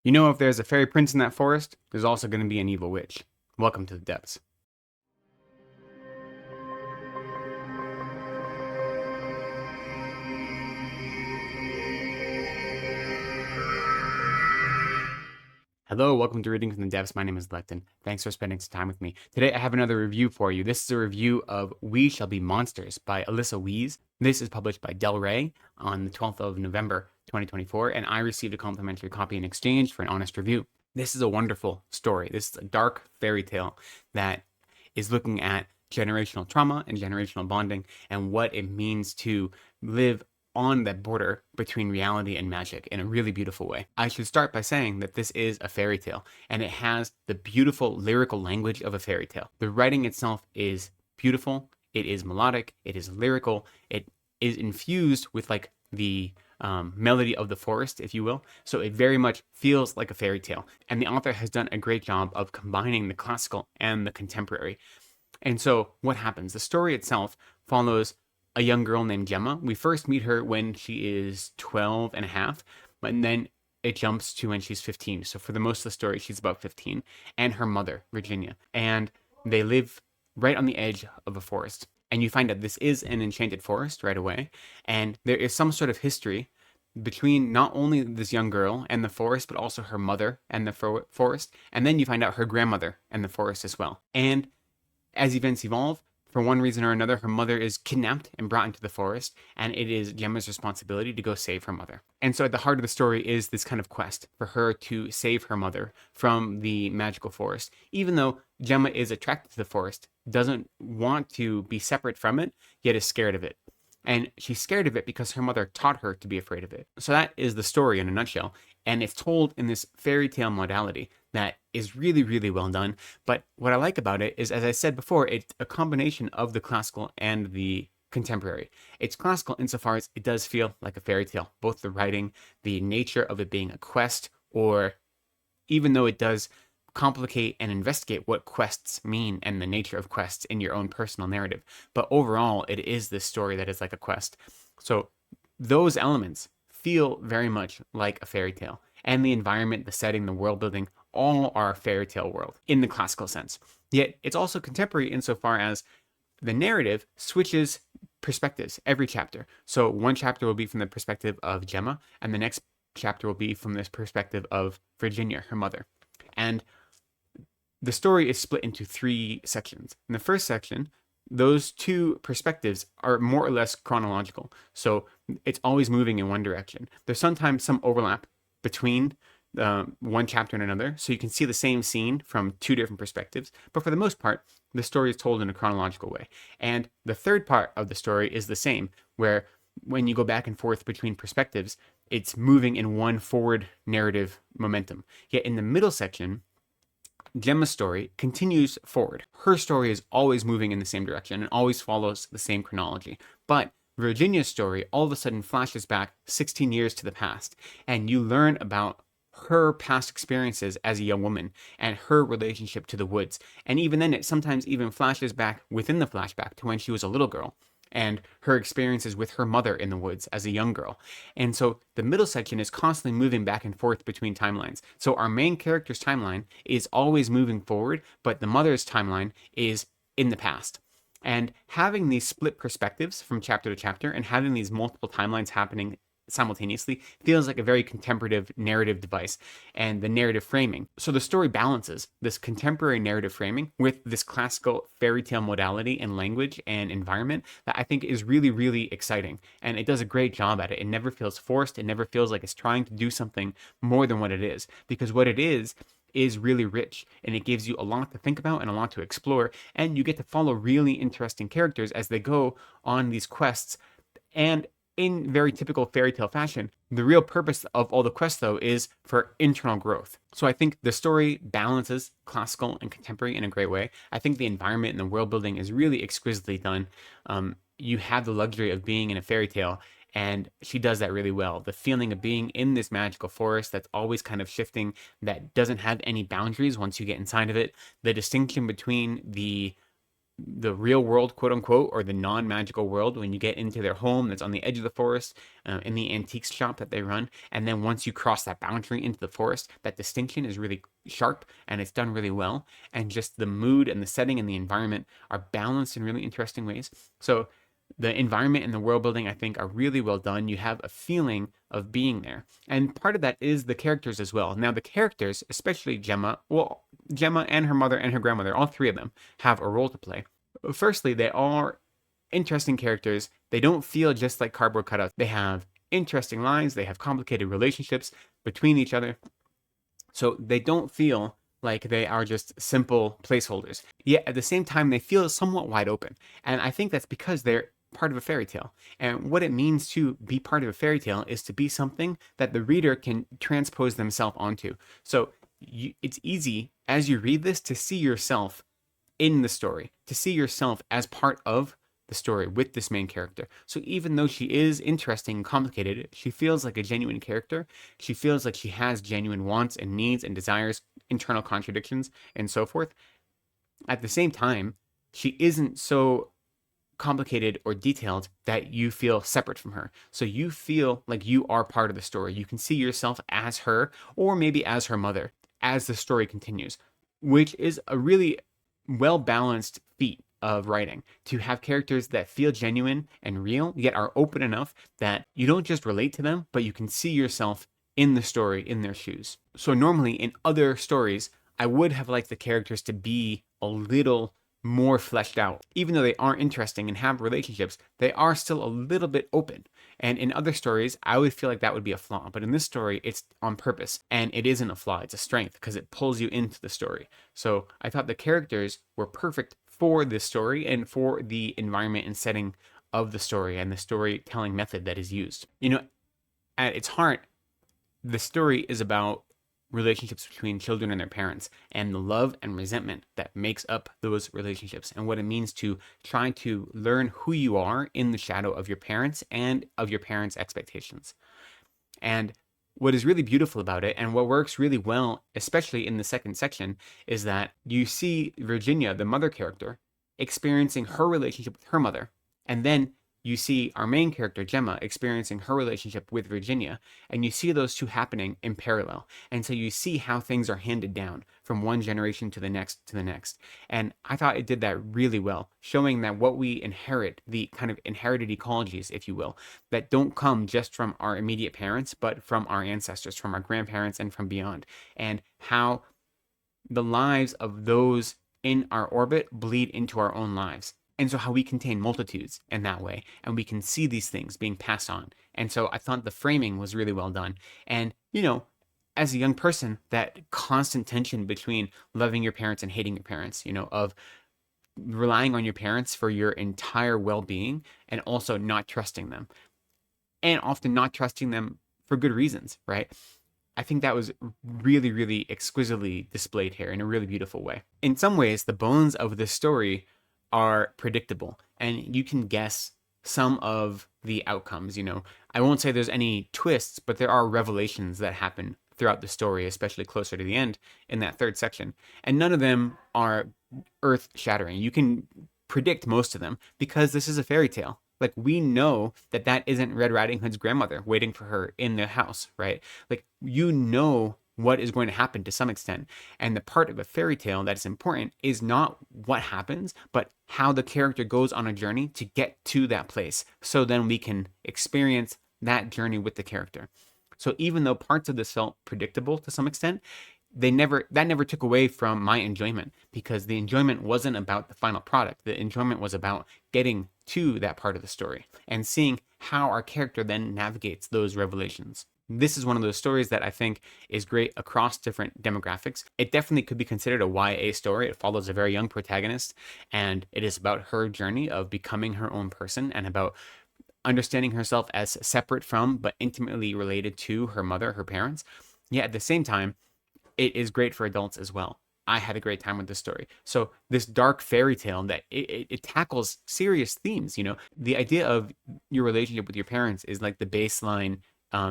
You know, if there's a fairy prince in that forest, there's also going to be an evil witch. Welcome to the depths. Hello, welcome to Reading from the Depths. My name is Lecton. Thanks for spending some time with me. Today I have another review for you. This is a review of We Shall Be Monsters by Alyssa Wees. This is published by Del Rey on the 12th of November, 2024, and I received a complimentary copy in exchange for an honest review. This is a wonderful story. This is a dark fairy tale that is looking at generational trauma and generational bonding and what it means to live on that border between reality and magic in a really beautiful way. I should start by saying that this is a fairy tale, and it has the beautiful lyrical language of a fairy tale. The writing itself is beautiful, it is melodic, it is lyrical, it is infused with like the melody of the forest, if you will. So it very much feels like a fairy tale. And the author has done a great job of combining the classical and the contemporary. And so what happens? The story itself follows a young girl named Gemma. We first meet her when she is 12 and a half, and then it jumps to when she's 15. So for the most of the story, she's about 15, and her mother, Virginia. And they live right on the edge of a forest. And you find out this is an enchanted forest right away. And there is some sort of history between not only this young girl and the forest, but also her mother and the forest. And then you find out her grandmother and the forest as well. And as events evolve, for one reason or another, her mother is kidnapped and brought into the forest, and it is Gemma's responsibility to go save her mother. And so at the heart of the story is this kind of quest for her to save her mother from the magical forest. Even though Gemma is attracted to the forest, doesn't want to be separate from it, yet is scared of it. And she's scared of it because her mother taught her to be afraid of it. So that is the story in a nutshell. And it's told in this fairy tale modality that is really, really well done. But what I like about it is, as I said before, it's a combination of the classical and the contemporary. It's classical insofar as it does feel like a fairy tale, both the writing, the nature of it being a quest, or even though it does complicate and investigate what quests mean and the nature of quests in your own personal narrative. But overall, it is this story that is like a quest. So those elements feel very much like a fairy tale. And the environment, the setting, the world building, all are a fairy tale world in the classical sense. Yet it's also contemporary insofar as the narrative switches perspectives every chapter. So one chapter will be from the perspective of Gemma, and the next chapter will be from this perspective of Virginia, her mother. And the story is split into three sections. In the first section, those two perspectives are more or less chronological. So it's always moving in one direction. There's sometimes some overlap between one chapter and another, so you can see the same scene from two different perspectives. But for the most part, the story is told in a chronological way. And the third part of the story is the same, where when you go back and forth between perspectives, it's moving in one forward narrative momentum. Yet in the middle section, Gemma's story continues forward. Her story is always moving in the same direction and always follows the same chronology. But Virginia's story all of a sudden flashes back 16 years to the past, and you learn about her past experiences as a young woman and her relationship to the woods. And even then, it sometimes even flashes back within the flashback to when she was a little girl and her experiences with her mother in the woods as a young girl. And so the middle section is constantly moving back and forth between timelines. So our main character's timeline is always moving forward, but the mother's timeline is in the past. And having these split perspectives from chapter to chapter and having these multiple timelines happening simultaneously feels like a very contemplative narrative device and the narrative framing. So the story balances this contemporary narrative framing with this classical fairy tale modality and language and environment that I think is really, really exciting. And it does a great job at it. It never feels forced. It never feels like it's trying to do something more than what it is, because what it is really rich, and it gives you a lot to think about and a lot to explore, and you get to follow really interesting characters as they go on these quests. And in very typical fairy tale fashion, the real purpose of all the quests, though, is for internal growth. So I think the story balances classical and contemporary in a great way. I think the environment and the world building is really exquisitely done. You have the luxury of being in a fairy tale, and she does that really well. The feeling of being in this magical forest that's always kind of shifting, that doesn't have any boundaries once you get inside of it. The distinction between the the real world, quote unquote, or the non-magical world when you get into their home that's on the edge of the forest, in the antiques shop that they run. And then once you cross that boundary into the forest, that distinction is really sharp and it's done really well. And just the mood and the setting and the environment are balanced in really interesting ways. So the environment and the world building, I think, are really well done. You have a feeling of being there. And part of that is the characters as well. Now, the characters, especially Gemma, well, Gemma and her mother and her grandmother, all three of them have a role to play. Firstly, they are interesting characters. They don't feel just like cardboard cutouts. They have interesting lines. They have complicated relationships between each other. So they don't feel like they are just simple placeholders. Yet at the same time, they feel somewhat wide open. And I think that's because they're part of a fairy tale. And what it means to be part of a fairy tale is to be something that the reader can transpose themselves onto. So it's easy as you read this to see yourself in the story, to see yourself as part of the story with this main character. So even though she is interesting and complicated, she feels like a genuine character. She feels like she has genuine wants and needs and desires, internal contradictions, and so forth. At the same time, she isn't so complicated or detailed that you feel separate from her. So you feel like you are part of the story. You can see yourself as her, or maybe as her mother, as the story continues, which is a really well-balanced feat of writing, to have characters that feel genuine and real, yet are open enough that you don't just relate to them, but you can see yourself in the story, in their shoes. So normally in other stories, I would have liked the characters to be a little more fleshed out. Even though they aren't interesting and have relationships, they are still a little bit open. And in other stories, I would feel like that would be a flaw. But in this story, it's on purpose. And it isn't a flaw, it's a strength because it pulls you into the story. So I thought the characters were perfect for this story and for the environment and setting of the story and the storytelling method that is used. You know, at its heart, the story is about relationships between children and their parents and the love and resentment that makes up those relationships and what it means to try to learn who you are in the shadow of your parents and of your parents' expectations. And what is really beautiful about it and what works really well, especially in the second section, is that you see Virginia, the mother character, experiencing her relationship with her mother, and then you see our main character, Gemma, experiencing her relationship with Virginia, and you see those two happening in parallel. And so you see how things are handed down from one generation to the next to the next. And I thought it did that really well, showing that what we inherit, the kind of inherited ecologies, if you will, that don't come just from our immediate parents, but from our ancestors, from our grandparents, and from beyond. And how the lives of those in our orbit bleed into our own lives. And so how we contain multitudes in that way, and we can see these things being passed on. And so I thought the framing was really well done. And, you know, as a young person, that constant tension between loving your parents and hating your parents, you know, of relying on your parents for your entire well-being and also not trusting them. And often not trusting them for good reasons, right? I think that was really, really exquisitely displayed here in a really beautiful way. In some ways, the bones of this story are predictable and you can guess some of the outcomes. You know, I won't say there's any twists, but there are revelations that happen throughout the story, especially closer to the end in that third section. And none of them are earth shattering. You can predict most of them because this is a fairy tale. Like, we know that that isn't Red Riding Hood's grandmother waiting for her in the house, right? Like, you know what is going to happen to some extent. And the part of a fairy tale that is important is not what happens, but how the character goes on a journey to get to that place. So then we can experience that journey with the character. So even though parts of this felt predictable to some extent, that never took away from my enjoyment, because the enjoyment wasn't about the final product. The enjoyment was about getting to that part of the story and seeing how our character then navigates those revelations. This is one of those stories that I think is great across different demographics. It definitely could be considered a YA story. It follows a very young protagonist, and it is about her journey of becoming her own person and about understanding herself as separate from but intimately related to her mother, her parents. Yet at the same time, it is great for adults as well. I had a great time with this story. So this dark fairy tale that it tackles serious themes, you know, the idea of your relationship with your parents is like the baseline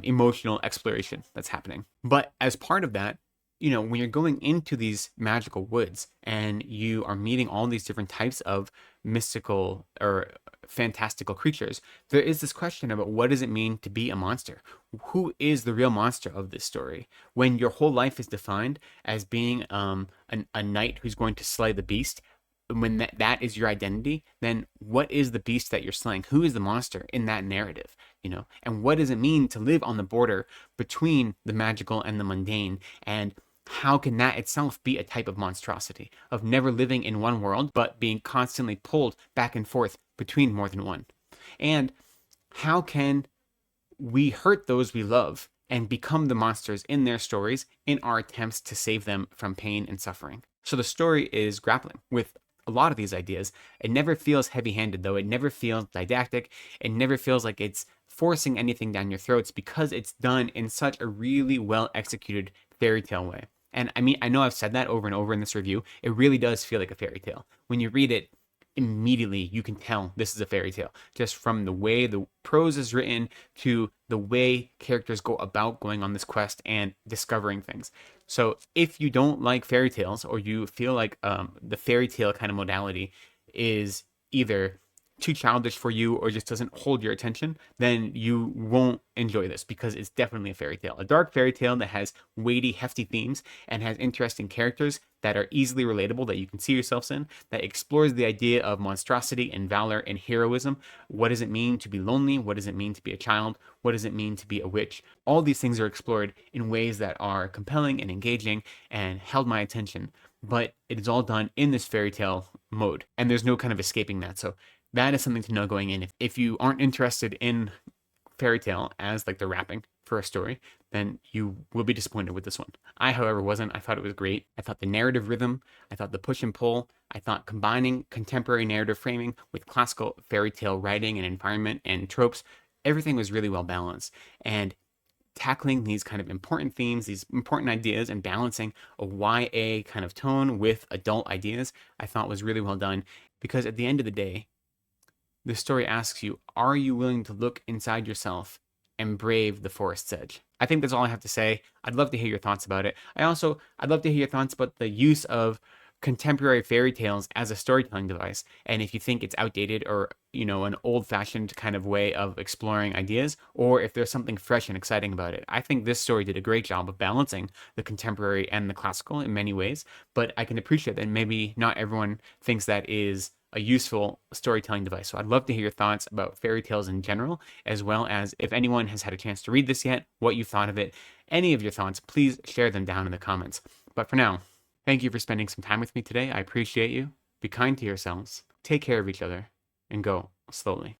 emotional exploration that's happening. But as part of that, when you're going into these magical woods and you are meeting all these different types of mystical or fantastical creatures, there is this question about what does it mean to be a monster? Who is the real monster of this story? When your whole life is defined as being a knight who's going to slay the beast, when that is your identity, then what is the beast that you're slaying? Who is the monster in that narrative? And what does it mean to live on the border between the magical and the mundane? And how can that itself be a type of monstrosity, of never living in one world, but being constantly pulled back and forth between more than one? And how can we hurt those we love and become the monsters in their stories in our attempts to save them from pain and suffering? So the story is grappling with a lot of these ideas. It never feels heavy-handed, though. It never feels didactic. It never feels like it's forcing anything down your throats, because it's done in such a really well-executed fairy tale way. And I mean, I know I've said that over and over in this review. It really does feel like a fairy tale. When you read it, immediately you can tell this is a fairy tale, just from the way the prose is written to the way characters go about going on this quest and discovering things. So if you don't like fairy tales, or you feel like the fairy tale kind of modality is either too childish for you or just doesn't hold your attention, then you won't enjoy this, because it's definitely a fairy tale. A dark fairy tale that has weighty, hefty themes and has interesting characters that are easily relatable, that you can see yourselves in, that explores the idea of monstrosity and valor and heroism. What does it mean to be lonely? What does it mean to be a child? What does it mean to be a witch? All these things are explored in ways that are compelling and engaging and held my attention, but it is all done in this fairy tale mode, and there's no kind of escaping that. So that is something to know going in. If you aren't interested in fairy tale as like the wrapping for a story, then you will be disappointed with this one. I, however, wasn't. I thought it was great. I thought the narrative rhythm, I thought the push and pull, I thought combining contemporary narrative framing with classical fairy tale writing and environment and tropes, everything was really well balanced. And tackling these kind of important themes, these important ideas, and balancing a YA kind of tone with adult ideas, I thought was really well done. Because at the end of the day, the story asks you, are you willing to look inside yourself and brave the forest's edge? I think that's all I have to say. I'd love to hear your thoughts about it. I'd love to hear your thoughts about the use of contemporary fairy tales as a storytelling device, and if you think it's outdated, or an old-fashioned kind of way of exploring ideas, or if there's something fresh and exciting about it. I think this story did a great job of balancing the contemporary and the classical in many ways, but I can appreciate that maybe not everyone thinks that is a useful storytelling device. So I'd love to hear your thoughts about fairy tales in general, as well as if anyone has had a chance to read this yet, what you thought of it. Any of your thoughts, please share them down in the comments. But for now, thank you for spending some time with me today. I appreciate you. Be kind to yourselves, take care of each other, and go slowly.